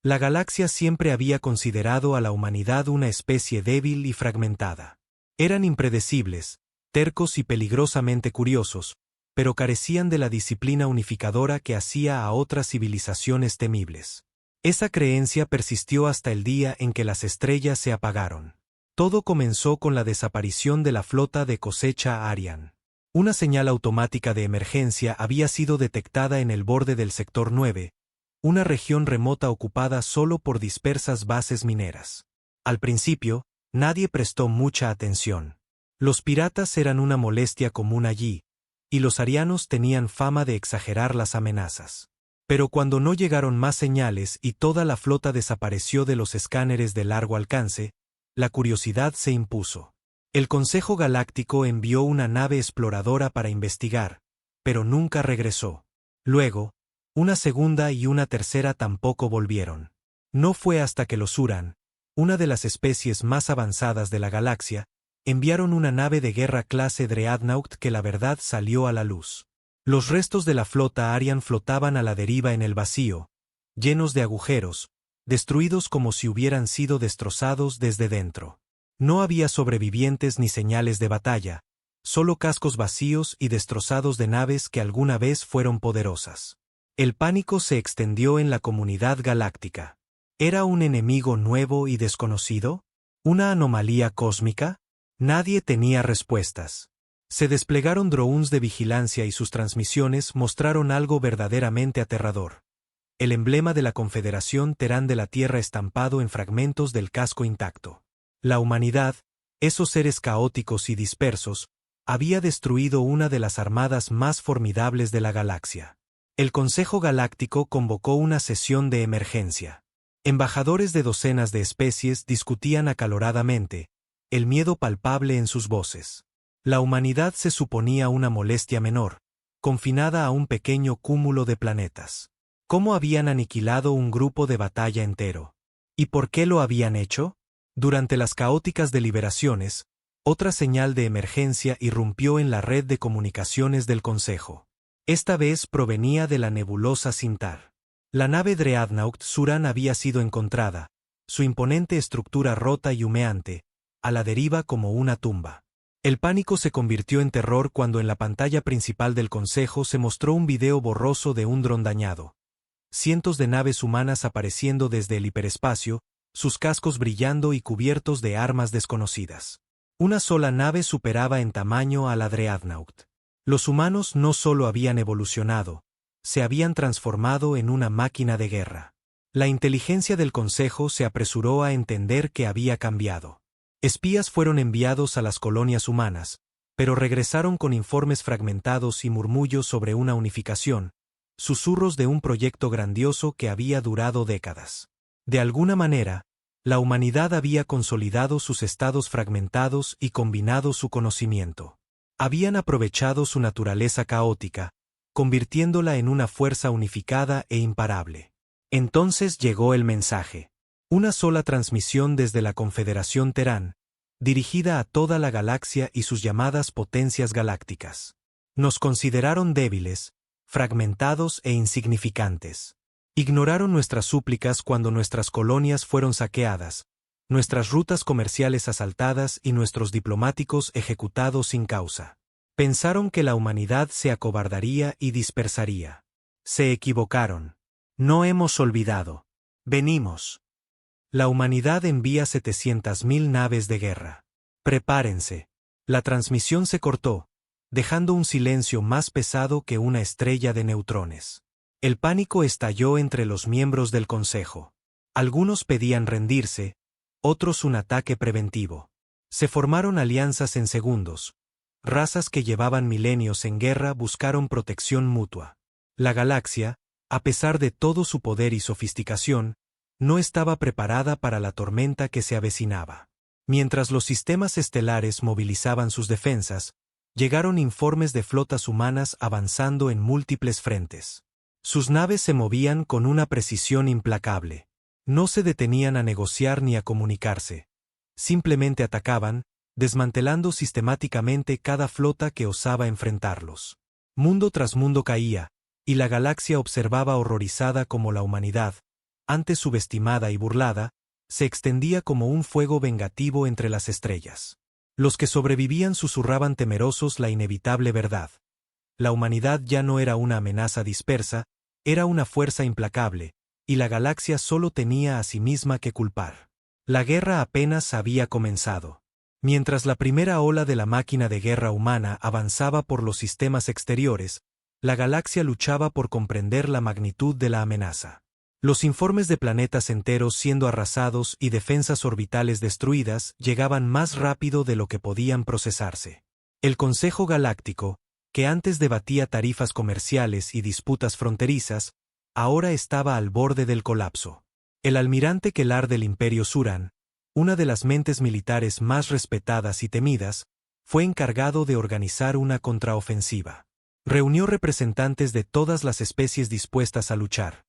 La galaxia siempre había considerado a la humanidad una especie débil y fragmentada. Eran impredecibles, tercos y peligrosamente curiosos, pero carecían de la disciplina unificadora que hacía a otras civilizaciones temibles. Esa creencia persistió hasta el día en que las estrellas se apagaron. Todo comenzó con la desaparición de la flota de cosecha Arian. Una señal automática de emergencia había sido detectada en el borde del sector 9, una región remota ocupada solo por dispersas bases mineras. Al principio, nadie prestó mucha atención. Los piratas eran una molestia común allí, y los arianos tenían fama de exagerar las amenazas. Pero cuando no llegaron más señales y toda la flota desapareció de los escáneres de largo alcance, la curiosidad se impuso. El Consejo Galáctico envió una nave exploradora para investigar, pero nunca regresó. Luego, una segunda y una tercera tampoco volvieron. No fue hasta que los Uran, una de las especies más avanzadas de la galaxia, enviaron una nave de guerra clase Dreadnought que la verdad salió a la luz. Los restos de la flota Arian flotaban a la deriva en el vacío, llenos de agujeros, destruidos como si hubieran sido destrozados desde dentro. No había sobrevivientes ni señales de batalla, solo cascos vacíos y destrozados de naves que alguna vez fueron poderosas. El pánico se extendió en la comunidad galáctica. ¿Era un enemigo nuevo y desconocido? ¿Una anomalía cósmica? Nadie tenía respuestas. Se desplegaron drones de vigilancia y sus transmisiones mostraron algo verdaderamente aterrador. El emblema de la Confederación Terán de la Tierra estampado en fragmentos del casco intacto. La humanidad, esos seres caóticos y dispersos, había destruido una de las armadas más formidables de la galaxia. El Consejo Galáctico convocó una sesión de emergencia. Embajadores de docenas de especies discutían acaloradamente, el miedo palpable en sus voces. La humanidad se suponía una molestia menor, confinada a un pequeño cúmulo de planetas. ¿Cómo habían aniquilado un grupo de batalla entero? ¿Y por qué lo habían hecho? Durante las caóticas deliberaciones, otra señal de emergencia irrumpió en la red de comunicaciones del Consejo. Esta vez provenía de la nebulosa Sintar. La nave Dreadnought Suran había sido encontrada, su imponente estructura rota y humeante, a la deriva como una tumba. El pánico se convirtió en terror cuando en la pantalla principal del Consejo se mostró un video borroso de un dron dañado. Cientos de naves humanas apareciendo desde el hiperespacio, sus cascos brillando y cubiertos de armas desconocidas. Una sola nave superaba en tamaño a la Dreadnought. Los humanos no solo habían evolucionado, se habían transformado en una máquina de guerra. La inteligencia del Consejo se apresuró a entender que había cambiado. Espías fueron enviados a las colonias humanas, pero regresaron con informes fragmentados y murmullos sobre una unificación, susurros de un proyecto grandioso que había durado décadas. De alguna manera, la humanidad había consolidado sus estados fragmentados y combinado su conocimiento. Habían aprovechado su naturaleza caótica, convirtiéndola en una fuerza unificada e imparable. Entonces llegó el mensaje. Una sola transmisión desde la Confederación Terán, dirigida a toda la galaxia y sus llamadas potencias galácticas. Nos consideraron débiles, fragmentados e insignificantes. Ignoraron nuestras súplicas cuando nuestras colonias fueron saqueadas, nuestras rutas comerciales asaltadas y nuestros diplomáticos ejecutados sin causa. Pensaron que la humanidad se acobardaría y dispersaría. Se equivocaron. No hemos olvidado. Venimos. La humanidad envía 700.000 naves de guerra. Prepárense. La transmisión se cortó, dejando un silencio más pesado que una estrella de neutrones. El pánico estalló entre los miembros del Consejo. Algunos pedían rendirse, otros un ataque preventivo. Se formaron alianzas en segundos. Razas que llevaban milenios en guerra buscaron protección mutua. La galaxia, a pesar de todo su poder y sofisticación, no estaba preparada para la tormenta que se avecinaba. Mientras los sistemas estelares movilizaban sus defensas, llegaron informes de flotas humanas avanzando en múltiples frentes. Sus naves se movían con una precisión implacable. No se detenían a negociar ni a comunicarse. Simplemente atacaban, desmantelando sistemáticamente cada flota que osaba enfrentarlos. Mundo tras mundo caía, y la galaxia observaba horrorizada como la humanidad, antes subestimada y burlada, se extendía como un fuego vengativo entre las estrellas. Los que sobrevivían susurraban temerosos la inevitable verdad. La humanidad ya no era una amenaza dispersa, era una fuerza implacable, y la galaxia solo tenía a sí misma que culpar. La guerra apenas había comenzado. Mientras la primera ola de la máquina de guerra humana avanzaba por los sistemas exteriores, la galaxia luchaba por comprender la magnitud de la amenaza. Los informes de planetas enteros siendo arrasados y defensas orbitales destruidas llegaban más rápido de lo que podían procesarse. El Consejo Galáctico, que antes debatía tarifas comerciales y disputas fronterizas, ahora estaba al borde del colapso. El almirante Kelar del Imperio Suran, una de las mentes militares más respetadas y temidas, fue encargado de organizar una contraofensiva. Reunió representantes de todas las especies dispuestas a luchar.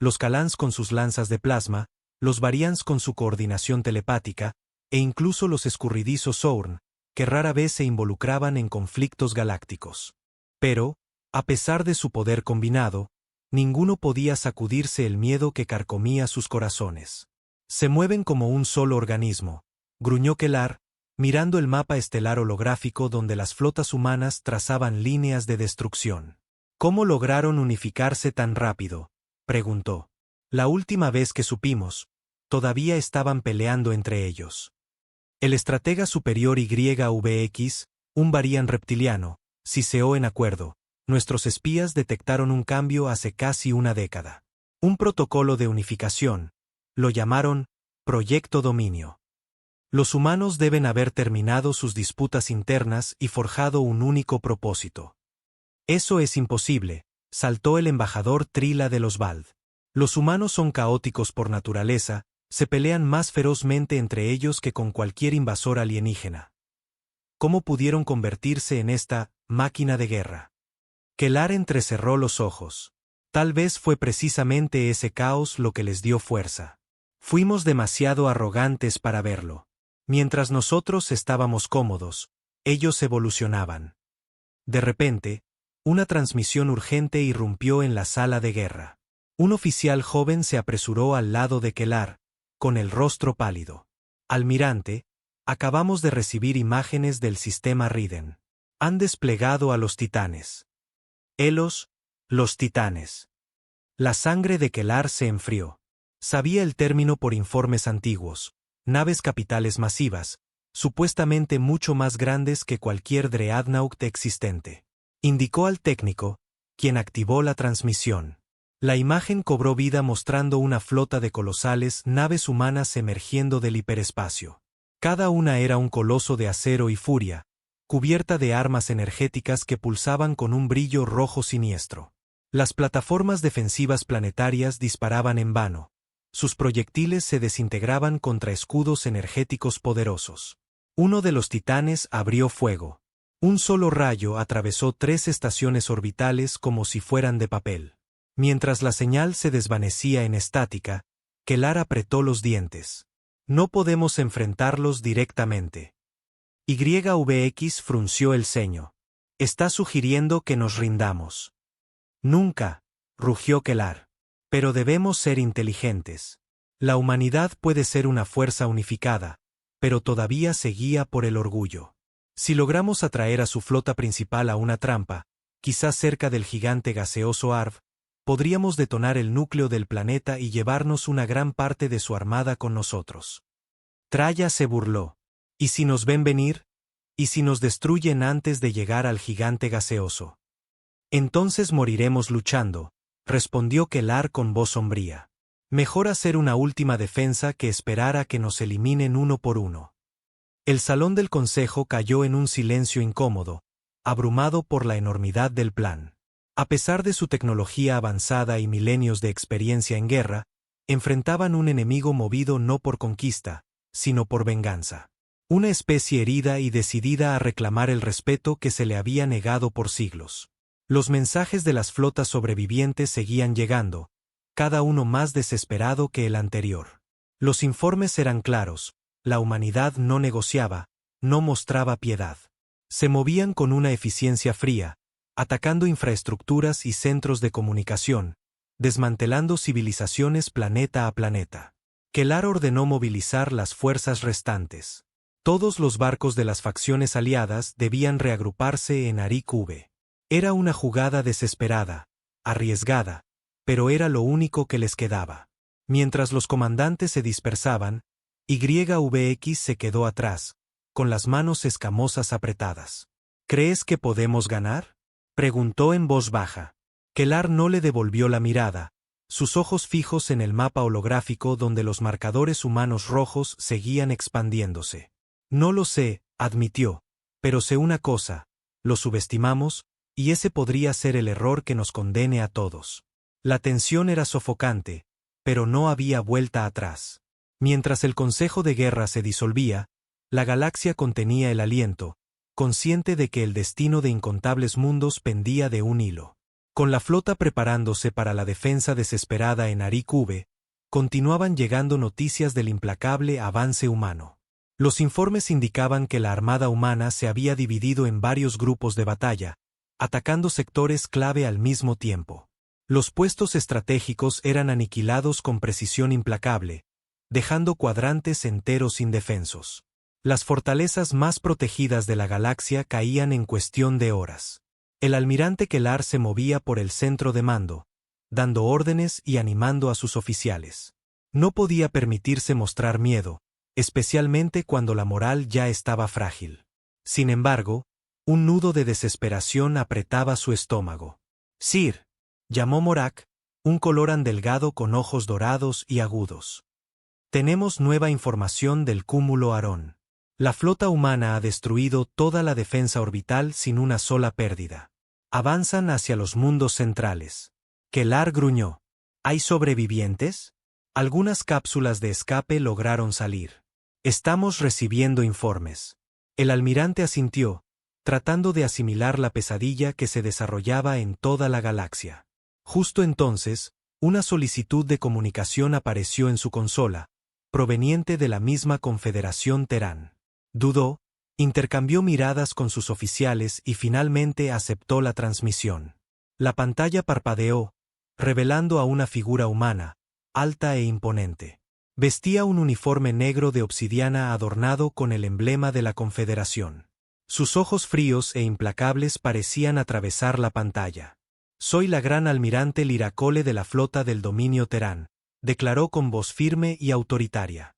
Los Kalans con sus lanzas de plasma, los Varians con su coordinación telepática, e incluso los escurridizos Sourn, que rara vez se involucraban en conflictos galácticos. Pero, a pesar de su poder combinado, ninguno podía sacudirse el miedo que carcomía sus corazones. Se mueven como un solo organismo, gruñó Kelar, mirando el mapa estelar holográfico donde las flotas humanas trazaban líneas de destrucción. ¿Cómo lograron unificarse tan rápido?, preguntó. La última vez que supimos, todavía estaban peleando entre ellos. El estratega superior YVX, un Varian reptiliano, siseó en acuerdo. Nuestros espías detectaron un cambio hace casi una década. Un protocolo de unificación. Lo llamaron Proyecto Dominio. Los humanos deben haber terminado sus disputas internas y forjado un único propósito. Eso es imposible, saltó el embajador Trila de los Vald. Los humanos son caóticos por naturaleza, se pelean más ferozmente entre ellos que con cualquier invasor alienígena. ¿Cómo pudieron convertirse en esta máquina de guerra? Kelar entrecerró los ojos. Tal vez fue precisamente ese caos lo que les dio fuerza. Fuimos demasiado arrogantes para verlo. Mientras nosotros estábamos cómodos, ellos evolucionaban. De repente, una transmisión urgente irrumpió en la sala de guerra. Un oficial joven se apresuró al lado de Kelar, con el rostro pálido. Almirante, acabamos de recibir imágenes del sistema Riden. Han desplegado a los titanes. Helos, los titanes. La sangre de Kelar se enfrió. Sabía el término por informes antiguos, naves capitales masivas, supuestamente mucho más grandes que cualquier Dreadnought existente. Indicó al técnico, quien activó la transmisión. La imagen cobró vida mostrando una flota de colosales naves humanas emergiendo del hiperespacio. Cada una era un coloso de acero y furia, cubierta de armas energéticas que pulsaban con un brillo rojo siniestro. Las plataformas defensivas planetarias disparaban en vano. Sus proyectiles se desintegraban contra escudos energéticos poderosos. Uno de los titanes abrió fuego. Un solo rayo atravesó 3 estaciones orbitales como si fueran de papel. Mientras la señal se desvanecía en estática, Kelar apretó los dientes. No podemos enfrentarlos directamente. YVX frunció el ceño. Está sugiriendo que nos rindamos. Nunca, rugió Kelar. Pero debemos ser inteligentes. La humanidad puede ser una fuerza unificada, pero todavía se guía por el orgullo. Si logramos atraer a su flota principal a una trampa, quizás cerca del gigante gaseoso Arv, podríamos detonar el núcleo del planeta y llevarnos una gran parte de su armada con nosotros. Traya se burló. ¿Y si nos ven venir? ¿Y si nos destruyen antes de llegar al gigante gaseoso? Entonces moriremos luchando, respondió Kelar con voz sombría. Mejor hacer una última defensa que esperar a que nos eliminen uno por uno. El salón del consejo cayó en un silencio incómodo, abrumado por la enormidad del plan. A pesar de su tecnología avanzada y milenios de experiencia en guerra, enfrentaban un enemigo movido no por conquista, sino por venganza. Una especie herida y decidida a reclamar el respeto que se le había negado por siglos. Los mensajes de las flotas sobrevivientes seguían llegando, cada uno más desesperado que el anterior. Los informes eran claros, la humanidad no negociaba, no mostraba piedad. Se movían con una eficiencia fría, atacando infraestructuras y centros de comunicación, desmantelando civilizaciones planeta a planeta. Kellar ordenó movilizar las fuerzas restantes. Todos los barcos de las facciones aliadas debían reagruparse en Arik V. Era una jugada desesperada, arriesgada, pero era lo único que les quedaba. Mientras los comandantes se dispersaban, YVX se quedó atrás, con las manos escamosas apretadas. ¿Crees que podemos ganar?, preguntó en voz baja. Kellar no le devolvió la mirada, sus ojos fijos en el mapa holográfico donde los marcadores humanos rojos seguían expandiéndose. No lo sé, admitió, pero sé una cosa, lo subestimamos, y ese podría ser el error que nos condene a todos. La tensión era sofocante, pero no había vuelta atrás. Mientras el Consejo de Guerra se disolvía, la galaxia contenía el aliento, consciente de que el destino de incontables mundos pendía de un hilo. Con la flota preparándose para la defensa desesperada en Arik V, continuaban llegando noticias del implacable avance humano. Los informes indicaban que la armada humana se había dividido en varios grupos de batalla, atacando sectores clave al mismo tiempo. Los puestos estratégicos eran aniquilados con precisión implacable, dejando cuadrantes enteros indefensos. Las fortalezas más protegidas de la galaxia caían en cuestión de horas. El almirante Kellar se movía por el centro de mando, dando órdenes y animando a sus oficiales. No podía permitirse mostrar miedo, especialmente cuando la moral ya estaba frágil. Sin embargo, un nudo de desesperación apretaba su estómago. «Sir», llamó Morak, un Coloran delgado con ojos dorados y agudos. «Tenemos nueva información del cúmulo Arón. La flota humana ha destruido toda la defensa orbital sin una sola pérdida. Avanzan hacia los mundos centrales». Kellar gruñó. «¿Hay sobrevivientes?». Algunas cápsulas de escape lograron salir. «Estamos recibiendo informes». El almirante asintió, tratando de asimilar la pesadilla que se desarrollaba en toda la galaxia. Justo entonces, una solicitud de comunicación apareció en su consola, proveniente de la misma Confederación Terán. Dudó, intercambió miradas con sus oficiales y finalmente aceptó la transmisión. La pantalla parpadeó, revelando a una figura humana, alta e imponente. Vestía un uniforme negro de obsidiana adornado con el emblema de la Confederación. Sus ojos fríos e implacables parecían atravesar la pantalla. «Soy la gran almirante Liracole de la flota del dominio Terán», declaró con voz firme y autoritaria.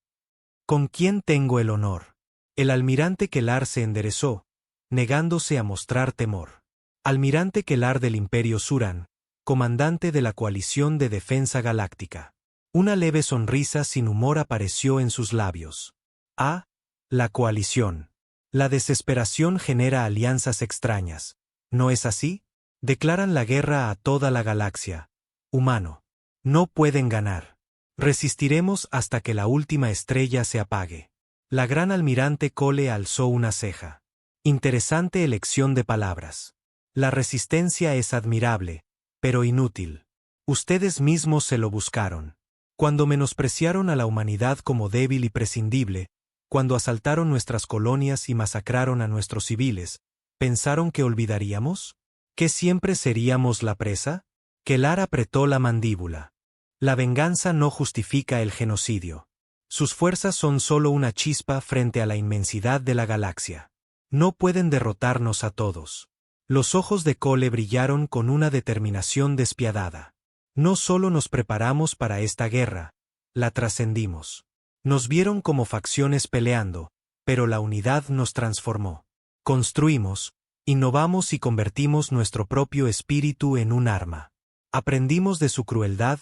«¿Con quién tengo el honor?». El almirante Kellar se enderezó, negándose a mostrar temor. «Almirante Kellar del Imperio Suran, comandante de la Coalición de Defensa Galáctica». Una leve sonrisa sin humor apareció en sus labios. «Ah, la coalición. La desesperación genera alianzas extrañas, ¿no es así? Declaran la guerra a toda la galaxia. Humano. No pueden ganar. Resistiremos hasta que la última estrella se apague». La gran almirante Cole alzó una ceja. Interesante elección de palabras. «La resistencia es admirable, pero inútil. Ustedes mismos se lo buscaron. Cuando menospreciaron a la humanidad como débil y prescindible, cuando asaltaron nuestras colonias y masacraron a nuestros civiles, ¿pensaron que olvidaríamos? ¿Que siempre seríamos la presa?». Kellar apretó la mandíbula. La venganza no justifica el genocidio. Sus fuerzas son solo una chispa frente a la inmensidad de la galaxia. No pueden derrotarnos a todos. Los ojos de Cole brillaron con una determinación despiadada. «No solo nos preparamos para esta guerra, la trascendimos. Nos vieron como facciones peleando, pero la unidad nos transformó. Construimos, innovamos y convertimos nuestro propio espíritu en un arma. Aprendimos de su crueldad,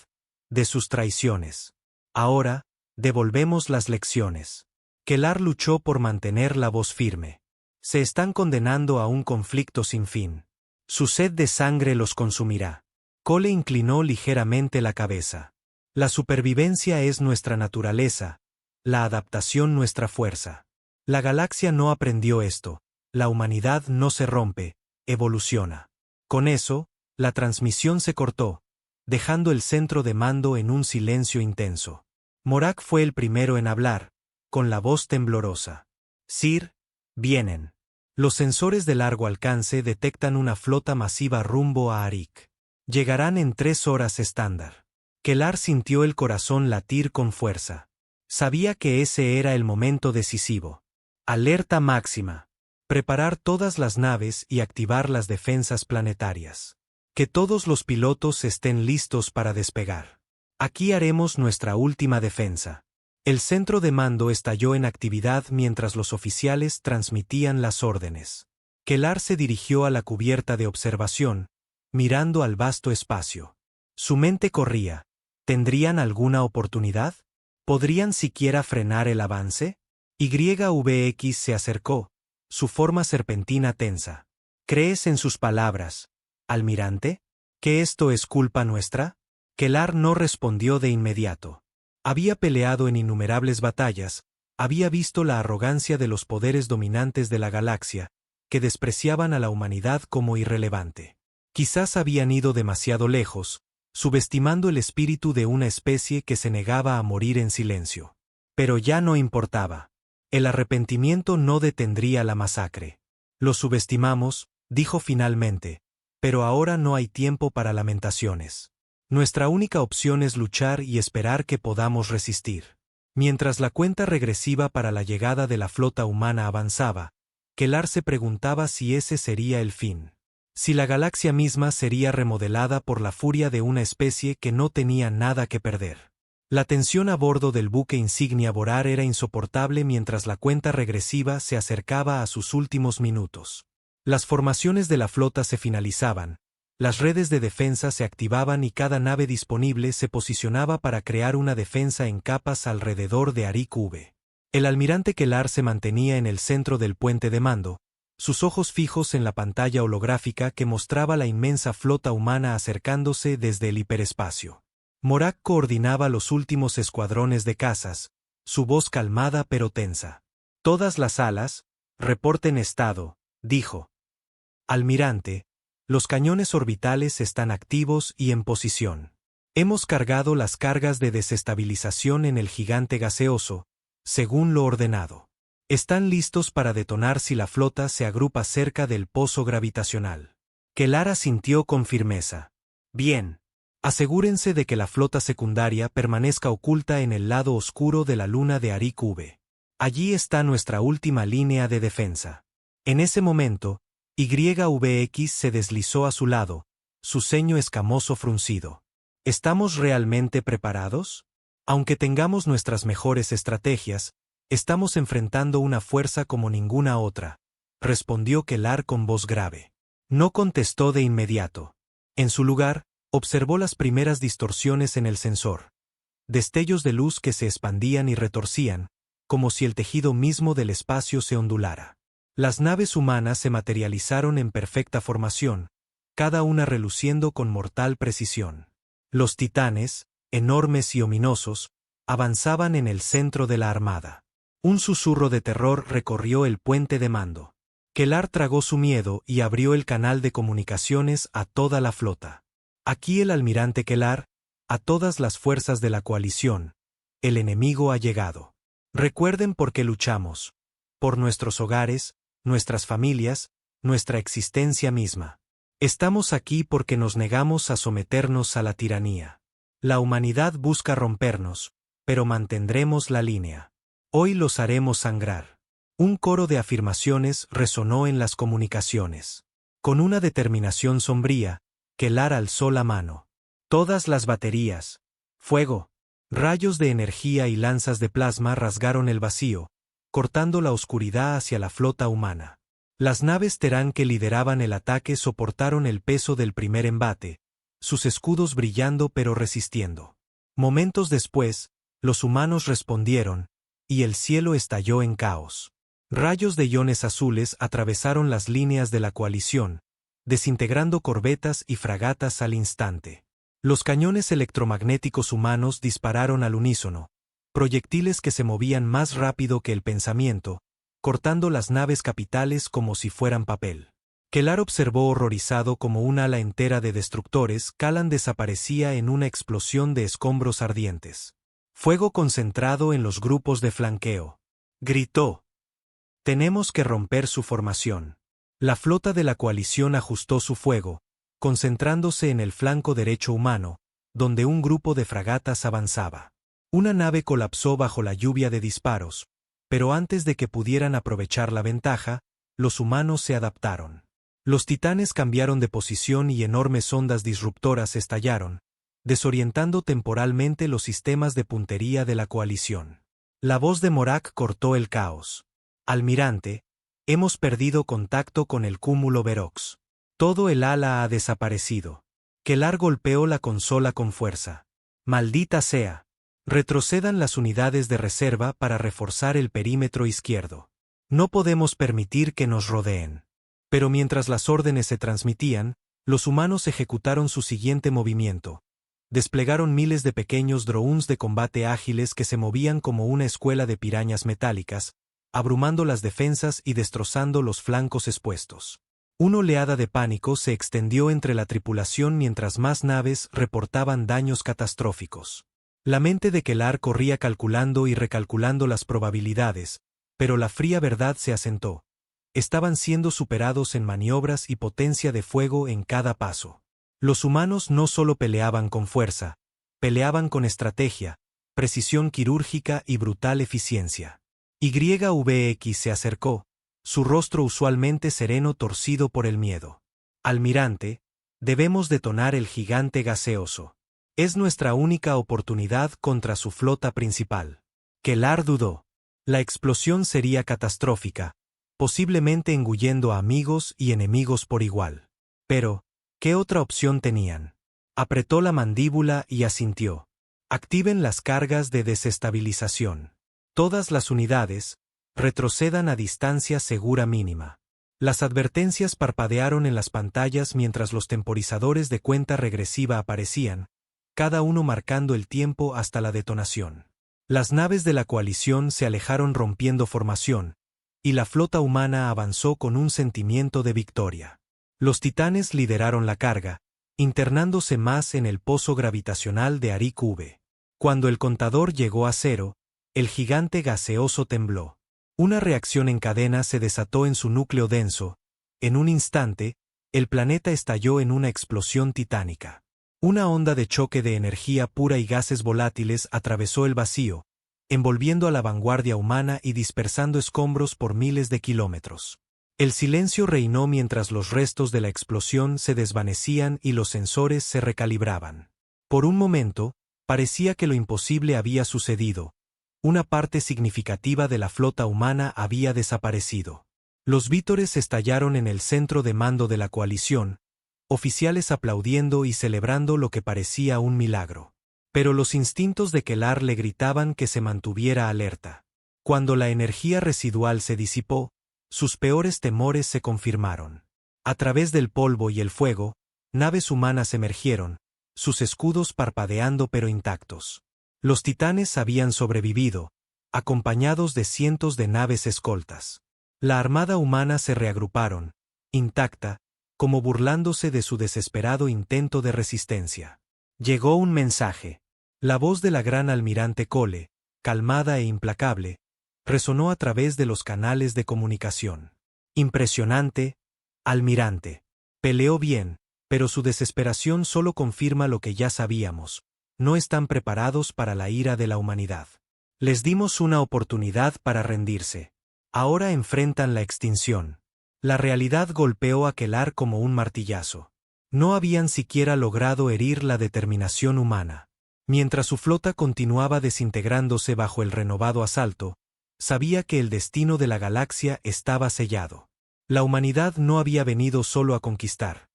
de sus traiciones. Ahora, devolvemos las lecciones». Kellar luchó por mantener la voz firme. «Se están condenando a un conflicto sin fin. Su sed de sangre los consumirá». Cole inclinó ligeramente la cabeza. «La supervivencia es nuestra naturaleza, la adaptación nuestra fuerza. La galaxia no aprendió esto, la humanidad no se rompe, evoluciona». Con eso, la transmisión se cortó, dejando el centro de mando en un silencio intenso. Morak fue el primero en hablar, con la voz temblorosa. «Sir, vienen. Los sensores de largo alcance detectan una flota masiva rumbo a Arik». Llegarán en 3 horas estándar. Kellar sintió el corazón latir con fuerza. Sabía que ese era el momento decisivo. Alerta máxima. Preparar todas las naves y activar las defensas planetarias. Que todos los pilotos estén listos para despegar. Aquí haremos nuestra última defensa. El centro de mando estalló en actividad mientras los oficiales transmitían las órdenes. Kellar se dirigió a la cubierta de observación, mirando al vasto espacio. Su mente corría. ¿Tendrían alguna oportunidad? ¿Podrían siquiera frenar el avance? YVX se acercó, su forma serpentina tensa. ¿Crees en sus palabras, almirante? ¿Que esto es culpa nuestra? Kellar no respondió de inmediato. Había peleado en innumerables batallas, había visto la arrogancia de los poderes dominantes de la galaxia, que despreciaban a la humanidad como irrelevante. Quizás habían ido demasiado lejos, subestimando el espíritu de una especie que se negaba a morir en silencio. Pero ya no importaba. El arrepentimiento no detendría la masacre. Lo subestimamos, dijo finalmente, pero ahora no hay tiempo para lamentaciones. Nuestra única opción es luchar y esperar que podamos resistir. Mientras la cuenta regresiva para la llegada de la flota humana avanzaba, Kellar se preguntaba si ese sería el fin. Si la galaxia misma sería remodelada por la furia de una especie que no tenía nada que perder. La tensión a bordo del buque insignia Borar era insoportable mientras la cuenta regresiva se acercaba a sus últimos minutos. Las formaciones de la flota se finalizaban, las redes de defensa se activaban y cada nave disponible se posicionaba para crear una defensa en capas alrededor de Arik V. El almirante Kellar se mantenía en el centro del puente de mando, sus ojos fijos en la pantalla holográfica que mostraba la inmensa flota humana acercándose desde el hiperespacio. Morak coordinaba los últimos escuadrones de cazas, su voz calmada pero tensa. Todas las alas, reporten estado, dijo. Almirante, los cañones orbitales están activos y en posición. Hemos cargado las cargas de desestabilización en el gigante gaseoso, según lo ordenado. Están listos para detonar si la flota se agrupa cerca del pozo gravitacional. Kellar asintió con firmeza. Bien. Asegúrense de que la flota secundaria permanezca oculta en el lado oscuro de la luna de Arik V. Allí está nuestra última línea de defensa. En ese momento, YVX se deslizó a su lado, su ceño escamoso fruncido. ¿Estamos realmente preparados? Aunque tengamos nuestras mejores estrategias, estamos enfrentando una fuerza como ninguna otra, respondió Kellar con voz grave. No contestó de inmediato. En su lugar, observó las primeras distorsiones en el sensor. Destellos de luz que se expandían y retorcían, como si el tejido mismo del espacio se ondulara. Las naves humanas se materializaron en perfecta formación, cada una reluciendo con mortal precisión. Los titanes, enormes y ominosos, avanzaban en el centro de la armada. Un susurro de terror recorrió el puente de mando. Kellar tragó su miedo y abrió el canal de comunicaciones a toda la flota. Aquí el almirante Kellar, a todas las fuerzas de la coalición, el enemigo ha llegado. Recuerden por qué luchamos. Por nuestros hogares, nuestras familias, nuestra existencia misma. Estamos aquí porque nos negamos a someternos a la tiranía. La humanidad busca rompernos, pero mantendremos la línea. Hoy los haremos sangrar. Un coro de afirmaciones resonó en las comunicaciones. Con una determinación sombría, Kellar alzó la mano. Todas las baterías. Fuego. Rayos de energía y lanzas de plasma rasgaron el vacío, cortando la oscuridad hacia la flota humana. Las naves Terán que lideraban el ataque soportaron el peso del primer embate, sus escudos brillando pero resistiendo. Momentos después, los humanos respondieron, y el cielo estalló en caos. Rayos de iones azules atravesaron las líneas de la coalición, desintegrando corbetas y fragatas al instante. Los cañones electromagnéticos humanos dispararon al unísono, proyectiles que se movían más rápido que el pensamiento, cortando las naves capitales como si fueran papel. Kellar observó horrorizado como un ala entera de destructores Kalan desaparecía en una explosión de escombros ardientes. Fuego concentrado en los grupos de flanqueo. Gritó. Tenemos que romper su formación. La flota de la coalición ajustó su fuego, concentrándose en el flanco derecho humano, donde un grupo de fragatas avanzaba. Una nave colapsó bajo la lluvia de disparos, pero antes de que pudieran aprovechar la ventaja, los humanos se adaptaron. Los titanes cambiaron de posición y enormes ondas disruptoras estallaron, desorientando temporalmente los sistemas de puntería de la coalición. La voz de Morak cortó el caos. Almirante, hemos perdido contacto con el cúmulo Verox. Todo el ala ha desaparecido. Kellar golpeó la consola con fuerza. Maldita sea. Retrocedan las unidades de reserva para reforzar el perímetro izquierdo. No podemos permitir que nos rodeen. Pero mientras las órdenes se transmitían, los humanos ejecutaron su siguiente movimiento. Desplegaron miles de pequeños drones de combate ágiles que se movían como una escuela de pirañas metálicas, abrumando las defensas y destrozando los flancos expuestos. Una oleada de pánico se extendió entre la tripulación mientras más naves reportaban daños catastróficos. La mente de Kellar corría calculando y recalculando las probabilidades, pero la fría verdad se asentó. Estaban siendo superados en maniobras y potencia de fuego en cada paso. Los humanos no solo peleaban con fuerza, peleaban con estrategia, precisión quirúrgica y brutal eficiencia. YVX se acercó, su rostro usualmente sereno torcido por el miedo. Almirante, debemos detonar el gigante gaseoso. Es nuestra única oportunidad contra su flota principal. Kellar dudó. La explosión sería catastrófica, posiblemente engullendo a amigos y enemigos por igual. Pero, ¿qué otra opción tenían? Apretó la mandíbula y asintió. Activen las cargas de desestabilización. Todas las unidades, retrocedan a distancia segura mínima. Las advertencias parpadearon en las pantallas mientras los temporizadores de cuenta regresiva aparecían, cada uno marcando el tiempo hasta la detonación. Las naves de la coalición se alejaron rompiendo formación, y la flota humana avanzó con un sentimiento de victoria. Los titanes lideraron la carga, internándose más en el pozo gravitacional de Arik V. Cuando el contador llegó a cero, el gigante gaseoso tembló. Una reacción en cadena se desató en su núcleo denso. En un instante, el planeta estalló en una explosión titánica. Una onda de choque de energía pura y gases volátiles atravesó el vacío, envolviendo a la vanguardia humana y dispersando escombros por miles de kilómetros. El silencio reinó mientras los restos de la explosión se desvanecían y los sensores se recalibraban. Por un momento, parecía que lo imposible había sucedido. Una parte significativa de la flota humana había desaparecido. Los vítores estallaron en el centro de mando de la coalición, oficiales aplaudiendo y celebrando lo que parecía un milagro. Pero los instintos de Kellar le gritaban que se mantuviera alerta. Cuando la energía residual se disipó, sus peores temores se confirmaron. A través del polvo y el fuego, naves humanas emergieron, sus escudos parpadeando pero intactos. Los titanes habían sobrevivido, acompañados de cientos de naves escoltas. La armada humana se reagruparon, intacta, como burlándose de su desesperado intento de resistencia. Llegó un mensaje. La voz de la gran almirante Cole, calmada e implacable, resonó a través de los canales de comunicación. Impresionante, almirante. Peleó bien, pero su desesperación solo confirma lo que ya sabíamos. No están preparados para la ira de la humanidad. Les dimos una oportunidad para rendirse. Ahora enfrentan la extinción. La realidad golpeó a Kellar como un martillazo. No habían siquiera logrado herir la determinación humana. Mientras su flota continuaba desintegrándose bajo el renovado asalto, sabía que el destino de la galaxia estaba sellado. La humanidad no había venido solo a conquistar.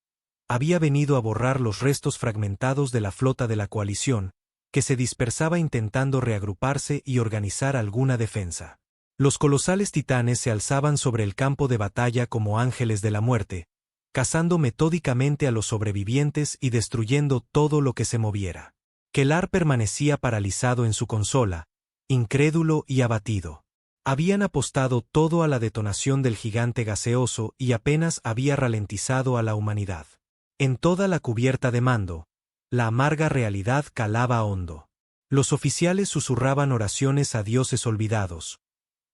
Había venido a borrar los restos fragmentados de la flota de la coalición, que se dispersaba intentando reagruparse y organizar alguna defensa. Los colosales titanes se alzaban sobre el campo de batalla como ángeles de la muerte, cazando metódicamente a los sobrevivientes y destruyendo todo lo que se moviera. Kellar permanecía paralizado en su consola, incrédulo y abatido. Habían apostado todo a la detonación del gigante gaseoso y apenas había ralentizado a la humanidad. En toda la cubierta de mando, la amarga realidad calaba hondo. Los oficiales susurraban oraciones a dioses olvidados.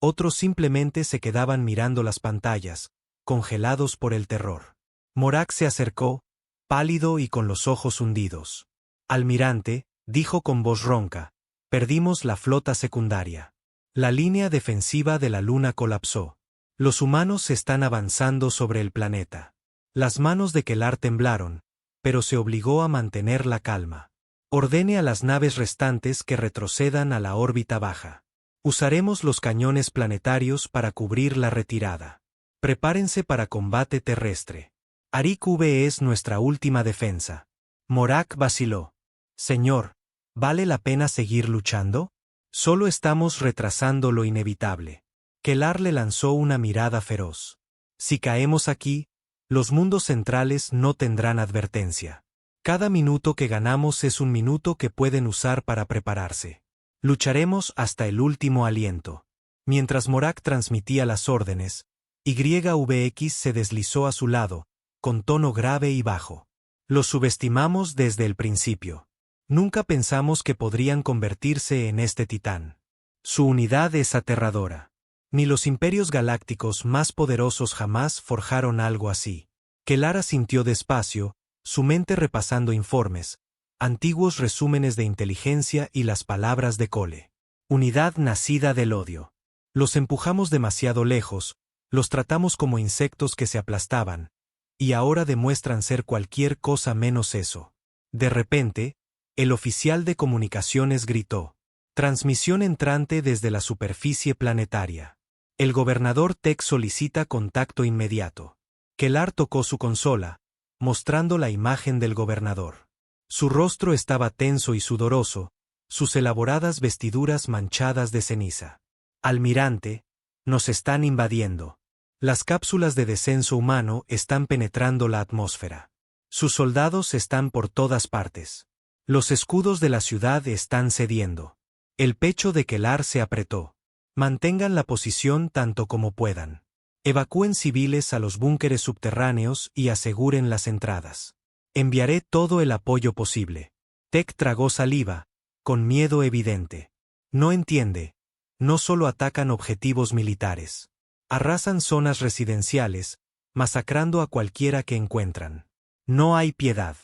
Otros simplemente se quedaban mirando las pantallas, congelados por el terror. Morak se acercó, pálido y con los ojos hundidos. Almirante, dijo con voz ronca, perdimos la flota secundaria. La línea defensiva de la luna colapsó. Los humanos están avanzando sobre el planeta. Las manos de Kellar temblaron, pero se obligó a mantener la calma. Ordene a las naves restantes que retrocedan a la órbita baja. Usaremos los cañones planetarios para cubrir la retirada. Prepárense para combate terrestre. Arik V es nuestra última defensa. Morak vaciló. Señor, ¿vale la pena seguir luchando? Solo estamos retrasando lo inevitable. Kellar le lanzó una mirada feroz. Si caemos aquí, los mundos centrales no tendrán advertencia. Cada minuto que ganamos es un minuto que pueden usar para prepararse. Lucharemos hasta el último aliento. Mientras Morak transmitía las órdenes, YVX se deslizó a su lado, con tono grave y bajo. Los subestimamos desde el principio. Nunca pensamos que podrían convertirse en este titán. Su unidad es aterradora. Ni los imperios galácticos más poderosos jamás forjaron algo así. Kellar asintió despacio, su mente repasando informes, antiguos resúmenes de inteligencia y las palabras de Cole. Unidad nacida del odio. Los empujamos demasiado lejos, los tratamos como insectos que se aplastaban, y ahora demuestran ser cualquier cosa menos eso. De repente, el oficial de comunicaciones gritó. Transmisión entrante desde la superficie planetaria. El gobernador Tech solicita contacto inmediato. Kellar tocó su consola, mostrando la imagen del gobernador. Su rostro estaba tenso y sudoroso, sus elaboradas vestiduras manchadas de ceniza. Almirante, nos están invadiendo. Las cápsulas de descenso humano están penetrando la atmósfera. Sus soldados están por todas partes. Los escudos de la ciudad están cediendo. El pecho de Kellar se apretó. Mantengan la posición tanto como puedan. Evacúen civiles a los búnkeres subterráneos y aseguren las entradas. Enviaré todo el apoyo posible. Tech tragó saliva, con miedo evidente. No entiende. No solo atacan objetivos militares. Arrasan zonas residenciales, masacrando a cualquiera que encuentran. No hay piedad.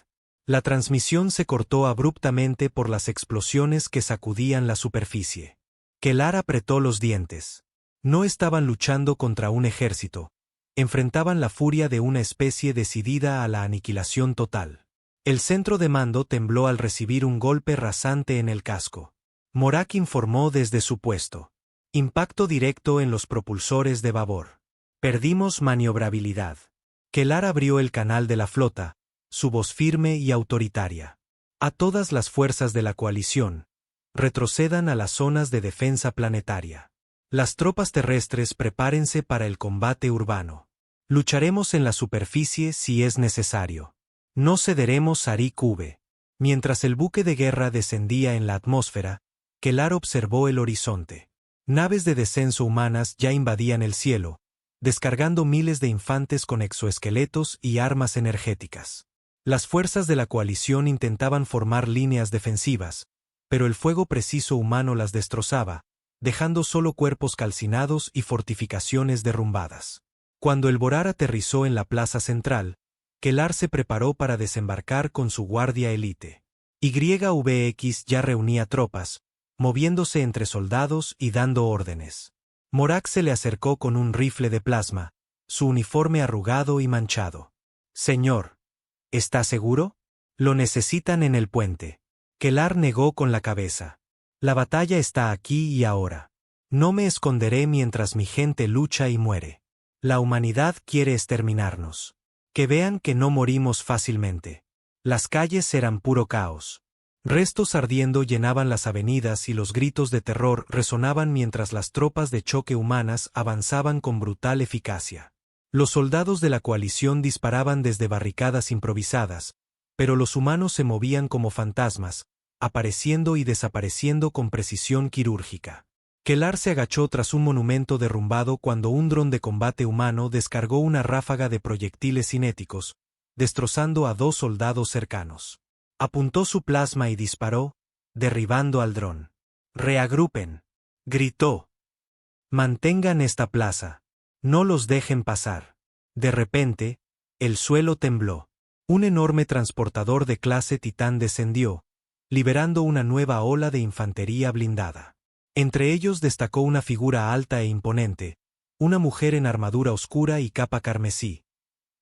La transmisión se cortó abruptamente por las explosiones que sacudían la superficie. Kellar apretó los dientes. No estaban luchando contra un ejército. Enfrentaban la furia de una especie decidida a la aniquilación total. El centro de mando tembló al recibir un golpe rasante en el casco. Morak informó desde su puesto. Impacto directo en los propulsores de babor. Perdimos maniobrabilidad. Kellar abrió el canal de la flota, su voz firme y autoritaria. A todas las fuerzas de la coalición, retrocedan a las zonas de defensa planetaria. Las tropas terrestres prepárense para el combate urbano. Lucharemos en la superficie si es necesario. No cederemos a Arik V. Mientras el buque de guerra descendía en la atmósfera, Kellar observó el horizonte. Naves de descenso humanas ya invadían el cielo, descargando miles de infantes con exoesqueletos y armas energéticas. Las fuerzas de la coalición intentaban formar líneas defensivas, pero el fuego preciso humano las destrozaba, dejando solo cuerpos calcinados y fortificaciones derrumbadas. Cuando el Borar aterrizó en la plaza central, Kellar se preparó para desembarcar con su guardia élite. YVX ya reunía tropas, moviéndose entre soldados y dando órdenes. Morak se le acercó con un rifle de plasma, su uniforme arrugado y manchado. Señor, ¿está seguro? Lo necesitan en el puente. Kellar negó con la cabeza. La batalla está aquí y ahora. No me esconderé mientras mi gente lucha y muere. La humanidad quiere exterminarnos. Que vean que no morimos fácilmente. Las calles eran puro caos. Restos ardiendo llenaban las avenidas y los gritos de terror resonaban mientras las tropas de choque humanas avanzaban con brutal eficacia. Los soldados de la coalición disparaban desde barricadas improvisadas, pero los humanos se movían como fantasmas, apareciendo y desapareciendo con precisión quirúrgica. Kellar se agachó tras un monumento derrumbado cuando un dron de combate humano descargó una ráfaga de proyectiles cinéticos, destrozando a 2 soldados cercanos. Apuntó su plasma y disparó, derribando al dron. «Reagrupen», gritó. «Mantengan esta plaza. No los dejen pasar». De repente, el suelo tembló. Un enorme transportador de clase Titán descendió, liberando una nueva ola de infantería blindada. Entre ellos destacó una figura alta e imponente, una mujer en armadura oscura y capa carmesí,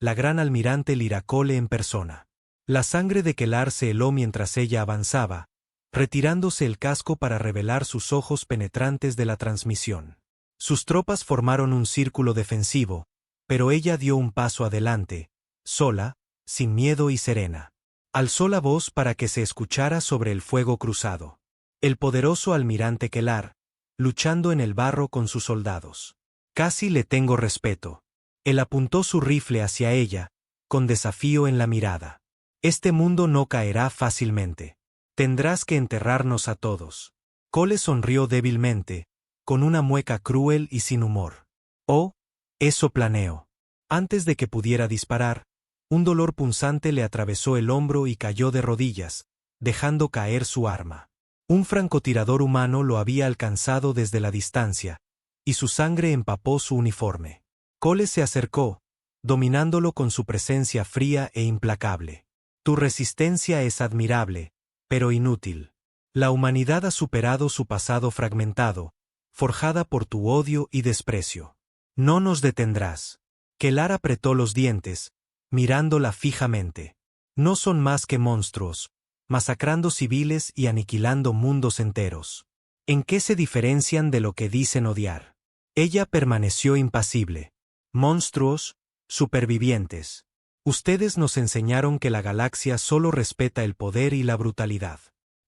la gran almirante Lyra Cole en persona. La sangre de Kellar se heló mientras ella avanzaba, retirándose el casco para revelar sus ojos penetrantes de la transmisión. Sus tropas formaron un círculo defensivo, pero ella dio un paso adelante, sola, sin miedo y serena. Alzó la voz para que se escuchara sobre el fuego cruzado. El poderoso almirante Kellar, luchando en el barro con sus soldados. Casi le tengo respeto. Él apuntó su rifle hacia ella, con desafío en la mirada. Este mundo no caerá fácilmente. Tendrás que enterrarnos a todos. Cole sonrió débilmente, con una mueca cruel y sin humor. Oh, eso planeo. Antes de que pudiera disparar, un dolor punzante le atravesó el hombro y cayó de rodillas, dejando caer su arma. Un francotirador humano lo había alcanzado desde la distancia, y su sangre empapó su uniforme. Cole se acercó, dominándolo con su presencia fría e implacable. Tu resistencia es admirable, pero inútil. La humanidad ha superado su pasado fragmentado, forjada por tu odio y desprecio. No nos detendrás. Kellar apretó los dientes, mirándola fijamente. No son más que monstruos, masacrando civiles y aniquilando mundos enteros. ¿En qué se diferencian de lo que dicen odiar? Ella permaneció impasible. Monstruos, supervivientes. Ustedes nos enseñaron que la galaxia solo respeta el poder y la brutalidad.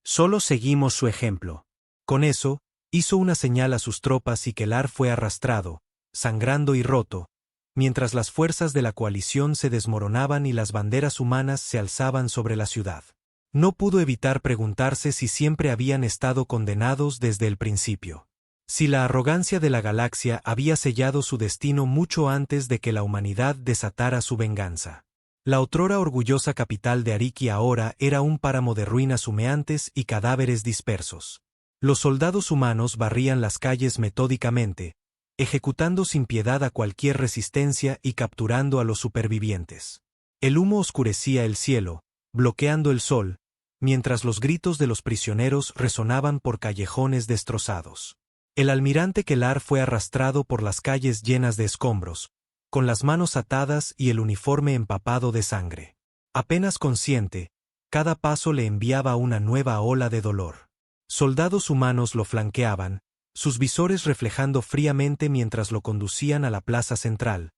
Solo seguimos su ejemplo. Con eso, hizo una señal a sus tropas y Kellar fue arrastrado, sangrando y roto, mientras las fuerzas de la coalición se desmoronaban y las banderas humanas se alzaban sobre la ciudad. No pudo evitar preguntarse si siempre habían estado condenados desde el principio. Si la arrogancia de la galaxia había sellado su destino mucho antes de que la humanidad desatara su venganza. La otrora orgullosa capital de Ariki ahora era un páramo de ruinas humeantes y cadáveres dispersos. Los soldados humanos barrían las calles metódicamente, ejecutando sin piedad a cualquier resistencia y capturando a los supervivientes. El humo oscurecía el cielo, bloqueando el sol, mientras los gritos de los prisioneros resonaban por callejones destrozados. El almirante Kellar fue arrastrado por las calles llenas de escombros, con las manos atadas y el uniforme empapado de sangre. Apenas consciente, cada paso le enviaba una nueva ola de dolor. Soldados humanos lo flanqueaban, sus visores reflejando fríamente mientras lo conducían a la plaza central,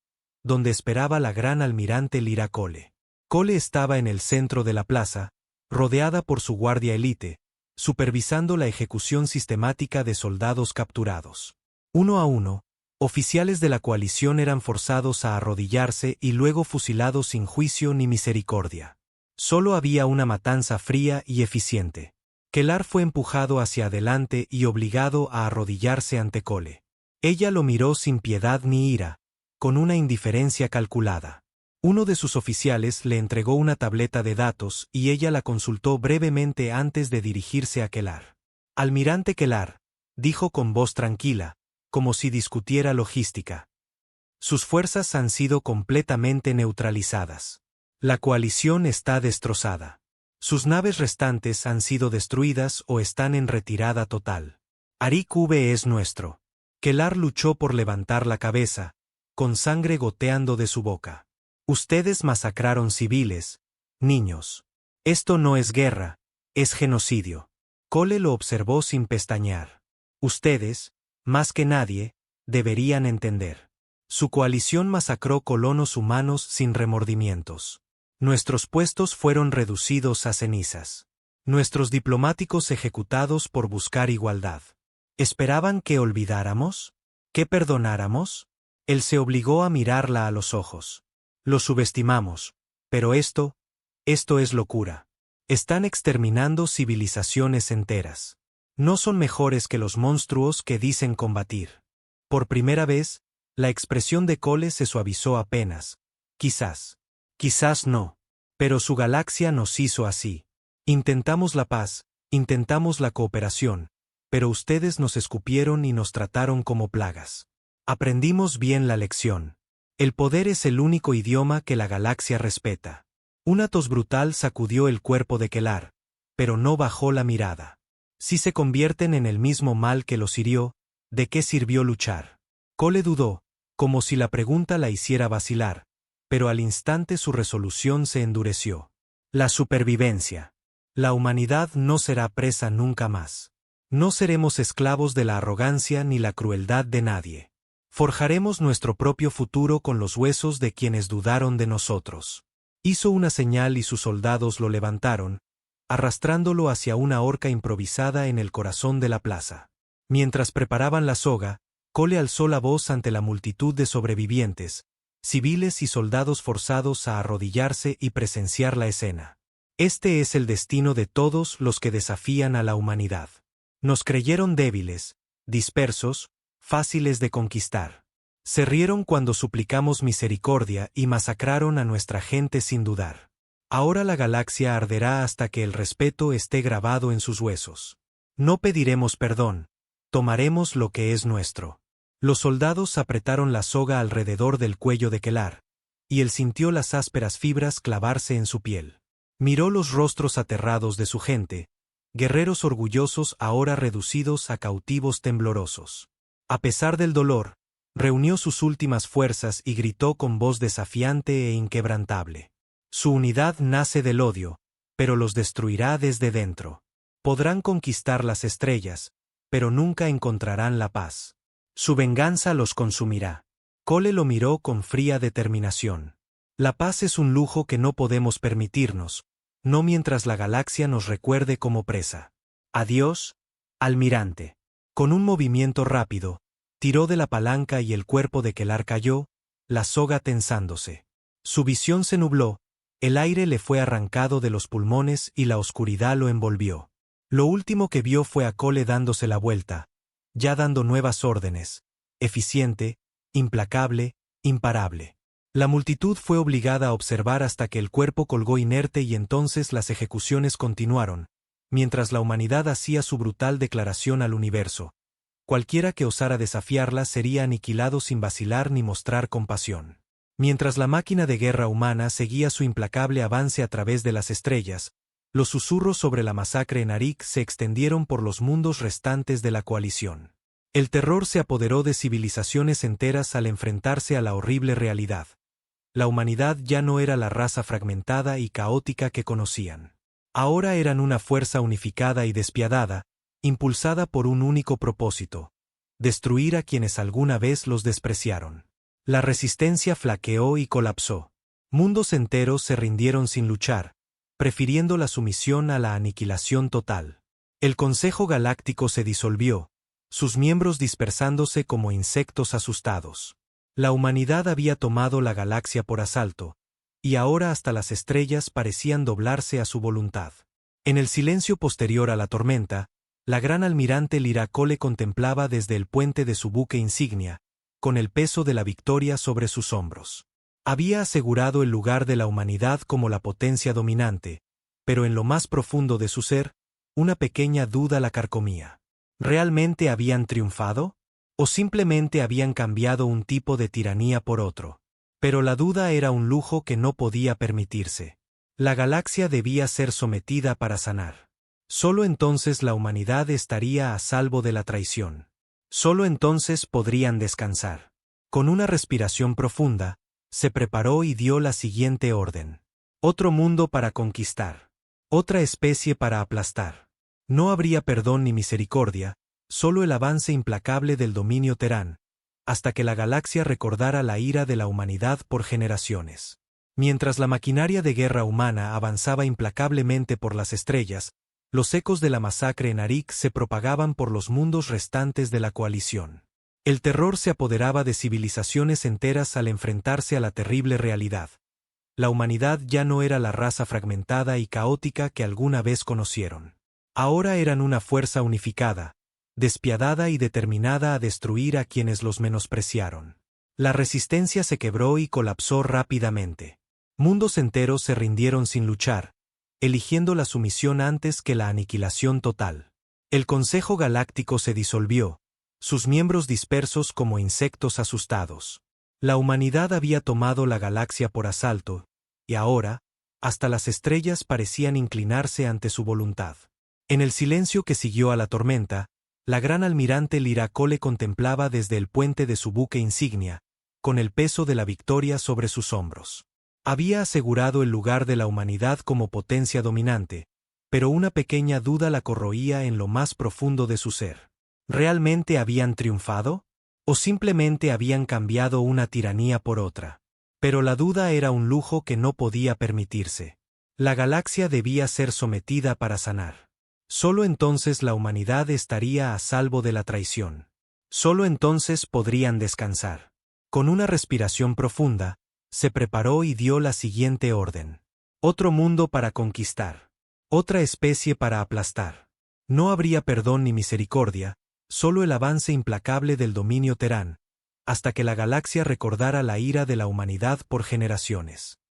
donde esperaba la gran almirante Lyra Cole. Cole estaba en el centro de la plaza, rodeada por su guardia élite, supervisando la ejecución sistemática de soldados capturados. Uno a uno, oficiales de la coalición eran forzados a arrodillarse y luego fusilados sin juicio ni misericordia. Solo había una matanza fría y eficiente. Kellar fue empujado hacia adelante y obligado a arrodillarse ante Cole. Ella lo miró sin piedad ni ira, con una indiferencia calculada. Uno de sus oficiales le entregó una tableta de datos y ella la consultó brevemente antes de dirigirse a Kellar. Almirante Kellar, dijo con voz tranquila, como si discutiera logística. Sus fuerzas han sido completamente neutralizadas. La coalición está destrozada. Sus naves restantes han sido destruidas o están en retirada total. Arik V es nuestro. Kellar luchó por levantar la cabeza, con sangre goteando de su boca. Ustedes masacraron civiles, niños. Esto no es guerra, es genocidio. Cole lo observó sin pestañear. Ustedes, más que nadie, deberían entender. Su coalición masacró colonos humanos sin remordimientos. Nuestros puestos fueron reducidos a cenizas. Nuestros diplomáticos ejecutados por buscar igualdad. ¿Esperaban que olvidáramos? ¿Que perdonáramos? Él se obligó a mirarla a los ojos. Lo subestimamos, pero esto es locura. Están exterminando civilizaciones enteras. No son mejores que los monstruos que dicen combatir. Por primera vez, la expresión de Cole se suavizó apenas. Quizás no. Pero su galaxia nos hizo así. Intentamos la paz, intentamos la cooperación, pero ustedes nos escupieron y nos trataron como plagas. Aprendimos bien la lección. El poder es el único idioma que la galaxia respeta. Una tos brutal sacudió el cuerpo de Kellar, pero no bajó la mirada. Si se convierten en el mismo mal que los hirió, ¿de qué sirvió luchar? Cole dudó, como si la pregunta la hiciera vacilar, pero al instante su resolución se endureció. La supervivencia. La humanidad no será presa nunca más. No seremos esclavos de la arrogancia ni la crueldad de nadie. Forjaremos nuestro propio futuro con los huesos de quienes dudaron de nosotros. Hizo una señal y sus soldados lo levantaron, arrastrándolo hacia una horca improvisada en el corazón de la plaza. Mientras preparaban la soga, Cole alzó la voz ante la multitud de sobrevivientes, civiles y soldados forzados a arrodillarse y presenciar la escena. Este es el destino de todos los que desafían a la humanidad. Nos creyeron débiles, dispersos, fáciles de conquistar. Se rieron cuando suplicamos misericordia y masacraron a nuestra gente sin dudar. Ahora la galaxia arderá hasta que el respeto esté grabado en sus huesos. No pediremos perdón, tomaremos lo que es nuestro. Los soldados apretaron la soga alrededor del cuello de Kellar, y él sintió las ásperas fibras clavarse en su piel. Miró los rostros aterrados de su gente, guerreros orgullosos ahora reducidos a cautivos temblorosos. A pesar del dolor, reunió sus últimas fuerzas y gritó con voz desafiante e inquebrantable. Su unidad nace del odio, pero los destruirá desde dentro. Podrán conquistar las estrellas, pero nunca encontrarán la paz. Su venganza los consumirá. Cole lo miró con fría determinación. La paz es un lujo que no podemos permitirnos, no mientras la galaxia nos recuerde como presa. Adiós, almirante. Con un movimiento rápido, tiró de la palanca y el cuerpo de Kellar cayó, la soga tensándose. Su visión se nubló, el aire le fue arrancado de los pulmones y la oscuridad lo envolvió. Lo último que vio fue a Cole dándose la vuelta, ya dando nuevas órdenes, eficiente, implacable, imparable. La multitud fue obligada a observar hasta que el cuerpo colgó inerte y entonces las ejecuciones continuaron, mientras la humanidad hacía su brutal declaración al universo. Cualquiera que osara desafiarla sería aniquilado sin vacilar ni mostrar compasión. Mientras la máquina de guerra humana seguía su implacable avance a través de las estrellas, los susurros sobre la masacre en Arik se extendieron por los mundos restantes de la coalición. El terror se apoderó de civilizaciones enteras al enfrentarse a la horrible realidad. La humanidad ya no era la raza fragmentada y caótica que conocían. Ahora eran una fuerza unificada y despiadada, impulsada por un único propósito: destruir a quienes alguna vez los despreciaron. La resistencia flaqueó y colapsó. Mundos enteros se rindieron sin luchar, prefiriendo la sumisión a la aniquilación total. El Consejo Galáctico se disolvió, sus miembros dispersándose como insectos asustados. La humanidad había tomado la galaxia por asalto, y ahora hasta las estrellas parecían doblarse a su voluntad. En el silencio posterior a la tormenta, la gran almirante Lyra Cole contemplaba desde el puente de su buque insignia, con el peso de la victoria sobre sus hombros. Había asegurado el lugar de la humanidad como la potencia dominante, pero en lo más profundo de su ser, una pequeña duda la carcomía. ¿Realmente habían triunfado? ¿O simplemente habían cambiado un tipo de tiranía por otro? Pero la duda era un lujo que no podía permitirse. La galaxia debía ser sometida para sanar. Solo entonces la humanidad estaría a salvo de la traición. Solo entonces podrían descansar. Con una respiración profunda, se preparó y dio la siguiente orden. Otro mundo para conquistar. Otra especie para aplastar. No habría perdón ni misericordia, solo el avance implacable del dominio Terán, hasta que la galaxia recordara la ira de la humanidad por generaciones. Mientras la maquinaria de guerra humana avanzaba implacablemente por las estrellas, los ecos de la masacre en Arik se propagaban por los mundos restantes de la coalición. El terror se apoderaba de civilizaciones enteras al enfrentarse a la terrible realidad. La humanidad ya no era la raza fragmentada y caótica que alguna vez conocieron. Ahora eran una fuerza unificada, despiadada y determinada a destruir a quienes los menospreciaron. La resistencia se quebró y colapsó rápidamente. Mundos enteros se rindieron sin luchar, eligiendo la sumisión antes que la aniquilación total. El Consejo Galáctico se disolvió, sus miembros dispersos como insectos asustados. La humanidad había tomado la galaxia por asalto, y ahora, Hasta las estrellas parecían inclinarse ante su voluntad. En el silencio que siguió a la tormenta, la gran almirante Lyra Cole contemplaba desde el puente de su buque insignia, con el peso de la victoria sobre sus hombros. Había asegurado el lugar de la humanidad como potencia dominante, pero una pequeña duda la corroía en lo más profundo de su ser. ¿Realmente habían triunfado? ¿O simplemente habían cambiado una tiranía por otra? Pero la duda era un lujo que no podía permitirse. La galaxia debía ser sometida para sanar. Solo entonces la humanidad estaría a salvo de la traición. Solo entonces podrían descansar. Con una respiración profunda, se preparó y dio la siguiente orden. Otro mundo para conquistar. Otra especie para aplastar. No habría perdón ni misericordia, solo el avance implacable del dominio Terán, hasta que la galaxia recordara la ira de la humanidad por generaciones.